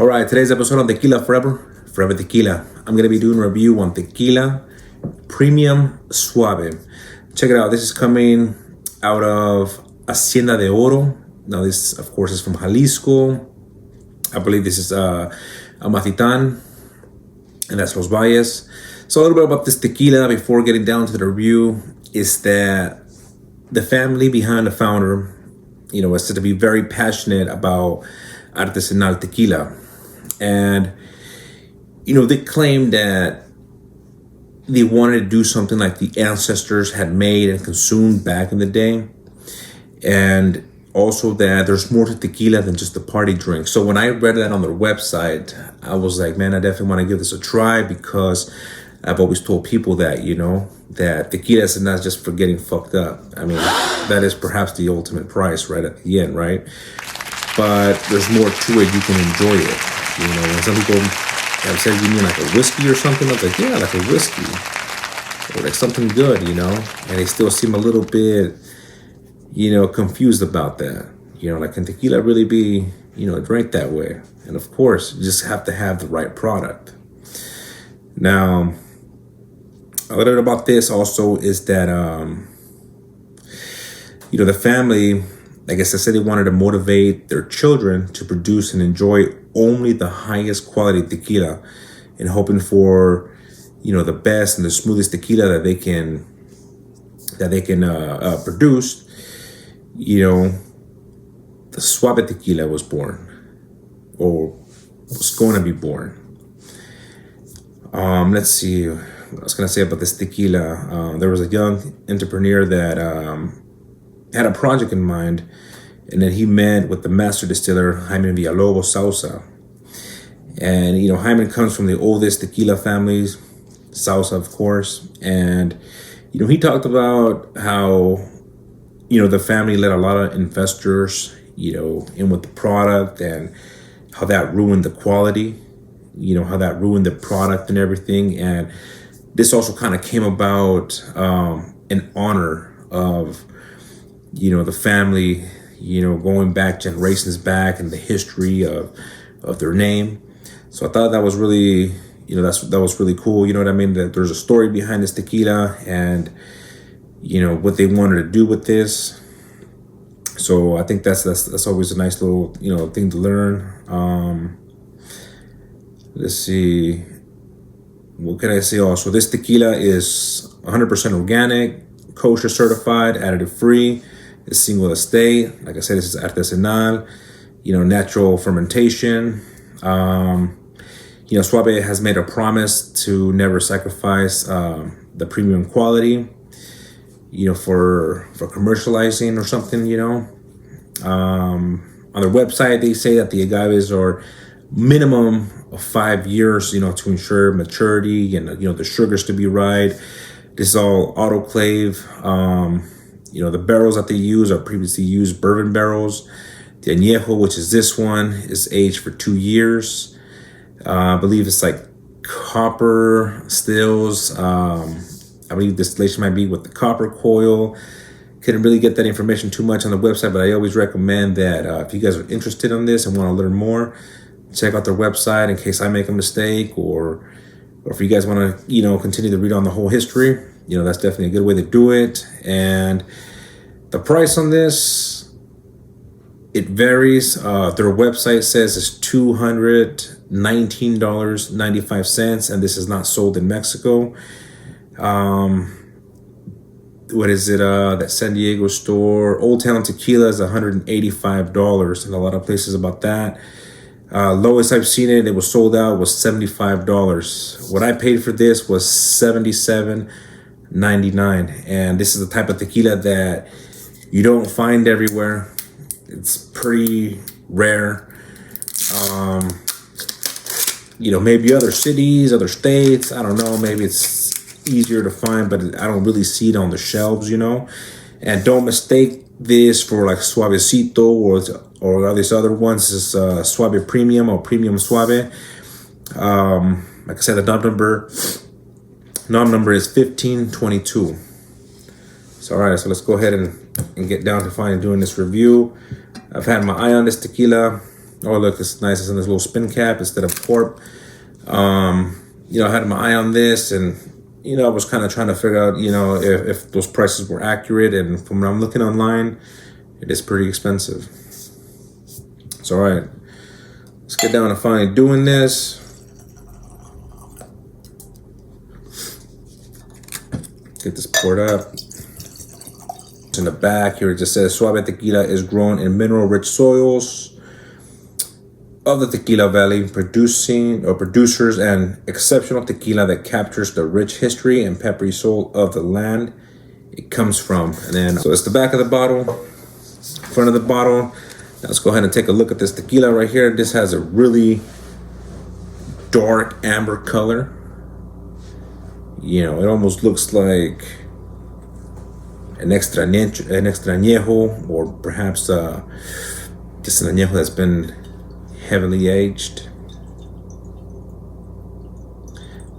All right, today's episode on Tequila Forever Tequila. I'm going to be doing a review on Tequila Premium Suave. Check it out. This is coming out of Hacienda de Oro. Now, this, of course, is from Jalisco. I believe this is Amatitan, and that's Los Valles. So a little bit about this tequila before getting down to the review is that the family behind the founder, is said to be very passionate about artesanal tequila. And, they claim that they wanted to do something like the ancestors had made and consumed back in the day. And also that there's more to tequila than just a party drink. So when I read that on their website, I was like, man, I definitely want to give this a try, because I've always told people that, that tequila is not just for getting fucked up. I mean, that is perhaps the ultimate price right at the end, right? But there's more to it. You can enjoy it. When some people have said, you mean like a whiskey or something? I was like, yeah, like a whiskey. Or like something good, And they still seem a little bit, confused about that. Like, can tequila really be, drank that way? And of course, you just have to have the right product. Now, a little bit about this also is that, the family, I guess I said they wanted to motivate their children to produce and enjoy only the highest quality tequila, and hoping for, the best and the smoothest tequila that they can produce. The Suave tequila was born, or was going to be born. Let's see what I was going to say about this tequila. There was a young entrepreneur that had a project in mind, and then he met with the master distiller, Jaime Villalobos Sousa. And, Jaime comes from the oldest tequila families, Sousa, of course. And, he talked about how, the family let a lot of investors, in with the product, and how that ruined the quality, how that ruined the product and everything. And this also kind of came about in honor of, the family, going back generations back, and the history of their name. So I thought that was really, that was really cool. You know what I mean? That there's a story behind this tequila, and, what they wanted to do with this. So I think that's always a nice little, thing to learn. Let's see. What can I say also? This tequila is 100% organic, kosher certified, additive free. It's single estate. Like I said, this is artesanal, natural fermentation. Suave has made a promise to never sacrifice the premium quality, for commercializing or something, On their website, they say that the agaves are minimum of 5 years, to ensure maturity and, the sugars to be right. This is all autoclave. The barrels that they use are previously used bourbon barrels. The Añejo, which is this one, is aged for 2 years. I believe it's like copper stills. I believe distillation might be with the copper coil. Couldn't really get that information too much on the website, but I always recommend that if you guys are interested in this and want to learn more, check out their website in case I make a mistake, or if you guys want to, continue to read on the whole history. That's definitely a good way to do it. And the price on this, it varies. Their website says it's $219.95, and this is not sold in Mexico. What is it? That San Diego store, Old Town Tequila, is $185, and a lot of places about that. Lowest I've seen it was sold out, was $75. What I paid for this was $77.99, and this is the type of tequila that you don't find everywhere. It's pretty rare. Maybe other cities, other states, I don't know, maybe it's easier to find, but I don't really see it on the shelves, And don't mistake this for like Suavecito or these other ones. This is Suave Premium or Premium Suave. Like I said, the nom number is 1522. So all right, so let's go ahead and get down to doing this review. I've had my eye on this tequila. Oh, look, it's nice. It's in this little spin cap instead of port. I had my eye on this, and I was kind of trying to figure out, if those prices were accurate. And from what I'm looking online, it is pretty expensive. So, all right, let's get down to finally doing this. Get this poured up. In the back here, it just says Suave Tequila is grown in mineral-rich soils of the Tequila Valley, producers and exceptional tequila that captures the rich history and peppery soul of the land it comes from. And then, so it's the back of the bottle, front of the bottle. Now let's go ahead and take a look at this tequila right here. This has a really dark amber color. It almost looks like an extra añejo, or perhaps just an añejo that's been heavily aged.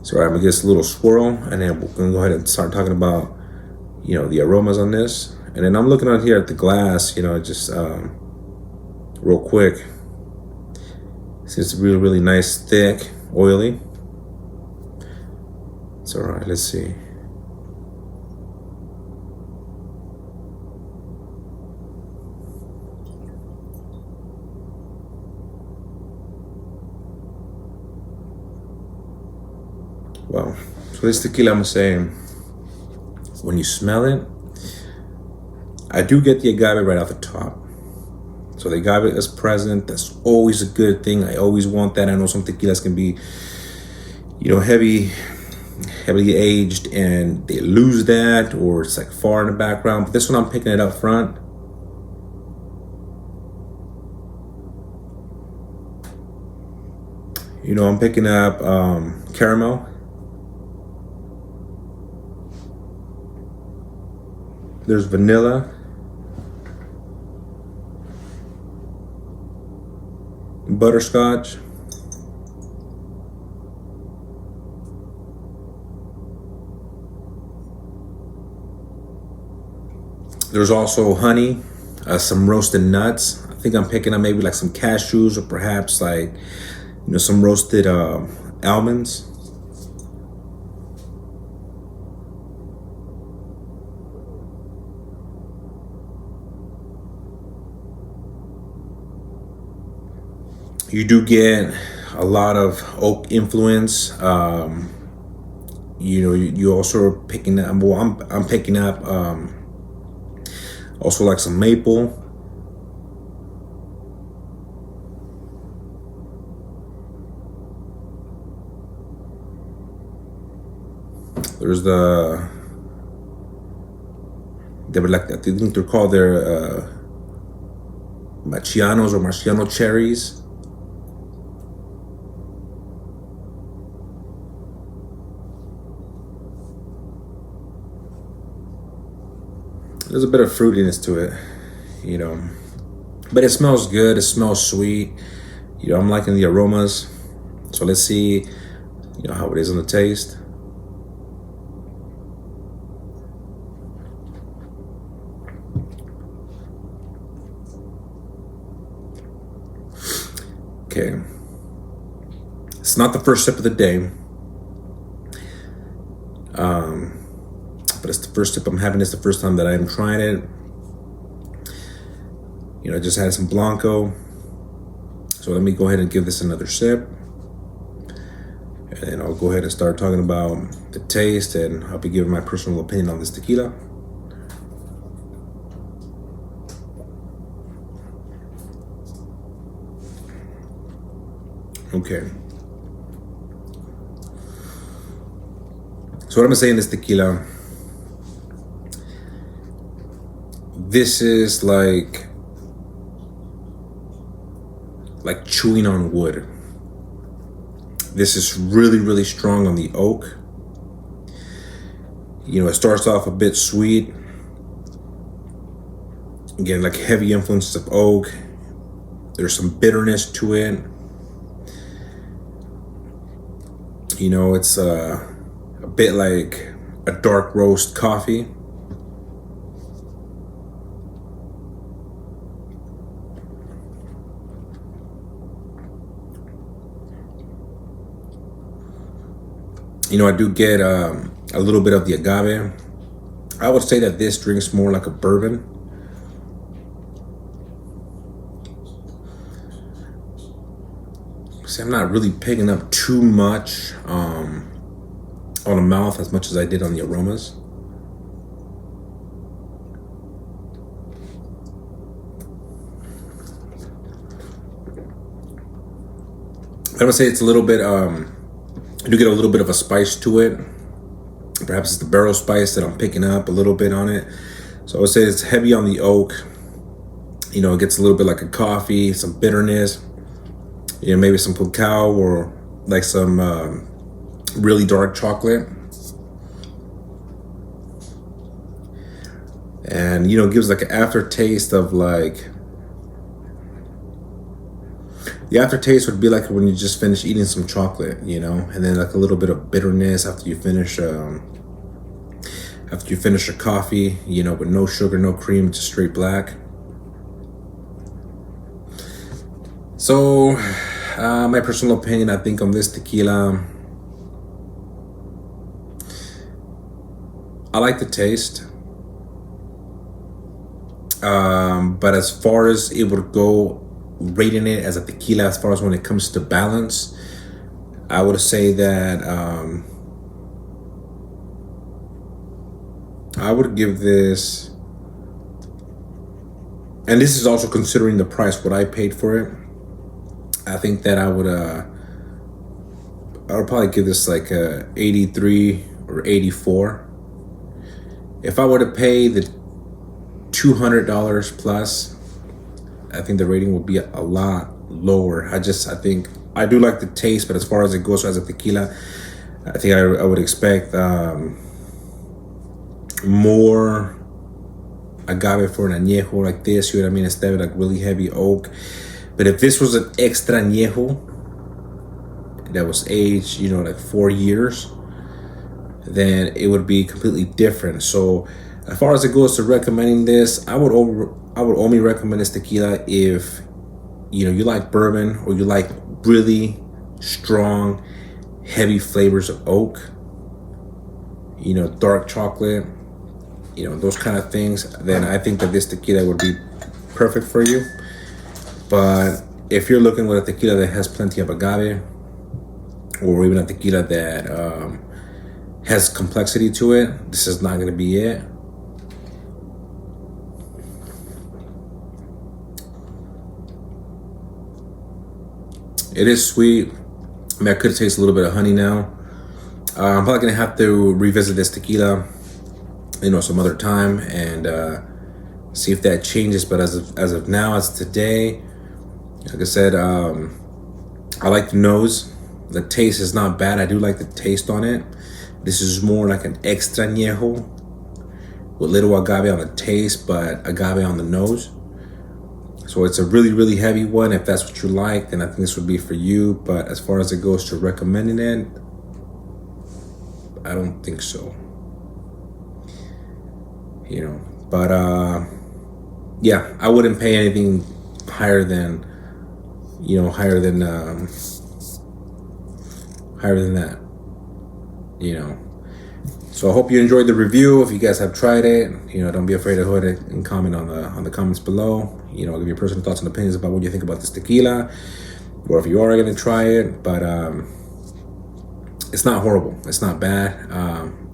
So I'm gonna get this little swirl, and then we're gonna go ahead and start talking about, the aromas on this. And then I'm looking out here at the glass, just real quick. It's really, really nice, thick, oily. So all right, let's see. Wow. So this tequila, I'm saying, when you smell it, I do get the agave right off the top. So the agave is present. That's always a good thing. I always want that. I know some tequilas can be, heavily aged, and they lose that, or it's like far in the background. But this one, I'm picking it up front. I'm picking up caramel. There's vanilla. Butterscotch. There's also honey, some roasted nuts. I think I'm picking up maybe like some cashews, or perhaps like, some roasted almonds. You do get a lot of oak influence. You also are picking up. Well, I'm picking up also like some maple. There's they were like, I think they're called their Machianos or Marciano cherries. There's a bit of fruitiness to it, but it smells good. It smells sweet. I'm liking the aromas. So let's see, how it is on the taste. Okay. It's not the first sip of the day. But it's the first sip I'm having. It's the first time that I'm trying it. I just had some Blanco. So let me go ahead and give this another sip. And then I'll go ahead and start talking about the taste, and I'll be giving my personal opinion on this tequila. Okay. So what I'm gonna say in this tequila, this is like chewing on wood. This is really, really strong on the oak. It starts off a bit sweet. Again, like heavy influences of oak. There's some bitterness to it. It's a bit like a dark roast coffee. You know, I do get a little bit of the agave. I would say that this drinks more like a bourbon. See, I'm not really picking up too much on the mouth as much as I did on the aromas. I would say it's a little bit, I do get a little bit of a spice to it. Perhaps it's the barrel spice that I'm picking up a little bit on it. So I would say it's heavy on the oak. You know, it gets a little bit like a coffee, some bitterness. You know, maybe some cacao or like some really dark chocolate. And, you know, it gives like an aftertaste of like, the aftertaste would be like when you just finish eating some chocolate, you know, and then like a little bit of bitterness after you finish a coffee, you know, with no sugar, no cream, just straight black. So, my personal opinion, I think on this tequila, I like the taste. But as far as it would go, rating it as a tequila, as far as when it comes to balance, I would say that I would give this, and this is also considering the price, what I paid for it. I think that I would probably give this like a 83 or 84. If I were to pay the $200 plus, I think the rating would be a lot lower. I think I do like the taste, but as far as it goes as a tequila, I think I would expect more agave for an añejo like this, you know what I mean, instead of like really heavy oak. But if this was an extra añejo that was aged, you know, like 4 years, then it would be completely different. So as far as it goes to recommending this, I would only recommend this tequila if, you know, you like bourbon or you like really strong, heavy flavors of oak, you know, dark chocolate, you know, those kind of things. Then I think that this tequila would be perfect for you. But if you're looking with a tequila that has plenty of agave, or even a tequila that has complexity to it, this is not going to be it. It is sweet. I mean, I could taste a little bit of honey now. I'm probably gonna have to revisit this tequila, you know, some other time and see if that changes. But as of now, as today, like I said, I like the nose. The taste is not bad. I do like the taste on it. This is more like an extra añejo with little agave on the taste, but agave on the nose. So it's a really, really heavy one. If that's what you like, then I think this would be for you. But as far as it goes to recommending it, I don't think so. You know, but yeah, I wouldn't pay anything higher than, you know, higher than that, you know. So I hope you enjoyed the review. If you guys have tried it, you know, don't be afraid to go ahead and comment on the comments below. You know, give your personal thoughts and opinions about what you think about this tequila, or if you are going to try it. But it's not horrible. It's not bad.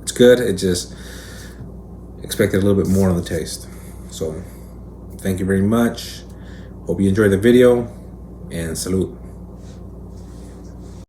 It's good. It just expected a little bit more on the taste. So thank you very much. Hope you enjoyed the video, and salud.